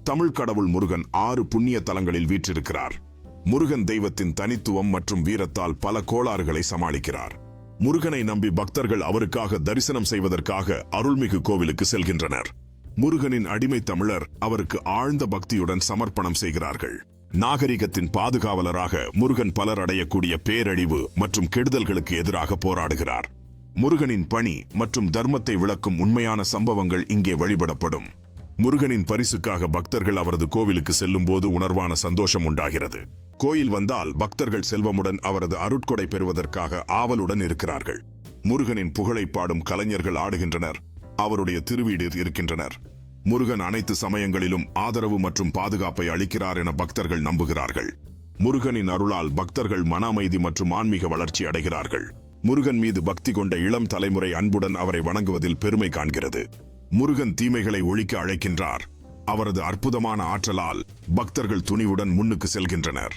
தமிழ் கடவுள் முருகன் 6 புண்ணிய தலங்களில் வீற்றிருக்கிறார். முருகன் தெய்வத்தின் தனித்துவம் மற்றும் வீரத்தால் பல கோளாறுகளை சமாளிக்கிறார். முருகனை நம்பி பக்தர்கள் அவருக்காக தரிசனம் செய்வதற்காக அருள்மிகு கோவிலுக்கு செல்கின்றனர். முருகனின் அடிமை தமிழர் அவருக்கு ஆழ்ந்த பக்தியுடன் சமர்ப்பணம் செய்கிறார்கள். நாகரிகத்தின் பாதுகாவலராக முருகன் பலர் அடையக்கூடிய பேரழிவு மற்றும் கெடுதல்களுக்கு எதிராக போராடுகிறார். முருகனின் பணி மற்றும் தர்மத்தை விளக்கும் உண்மையான சம்பவங்கள் இங்கே வழிபடப்படும். முருகனின் பரிசுக்காக பக்தர்கள் அவரது கோவிலுக்கு செல்லும் போது உணர்வான சந்தோஷம் உண்டாகிறது. கோயில் வந்தால் பக்தர்கள் செல்வமுடன் அவரது அருட்கொடை பெறுவதற்காக ஆவலுடன் இருக்கிறார்கள். முருகனின் புகழை பாடும் கலைஞர்கள் ஆடுகின்றனர். அவருடைய திருவீடில் இருக்கின்றனர். முருகன் அனைத்து சமயங்களிலும் ஆதரவு மற்றும் பாதுகாப்பை அளிக்கிறார் என பக்தர்கள் நம்புகிறார்கள். முருகனின் அருளால் பக்தர்கள் மன அமைதி மற்றும் ஆன்மீக வளர்ச்சி அடைகிறார்கள். முருகன் மீது பக்தி கொண்ட இளம் தலைமுறை அன்புடன் அவரை வணங்குவதில் பெருமை காண்கிறது. முருகன் தீமைகளை ஒழிக்க அழைக்கின்றார். அவரது அற்புதமான ஆற்றலால் பக்தர்கள் துணிவுடன் முன்னுக்கு செல்கின்றனர்.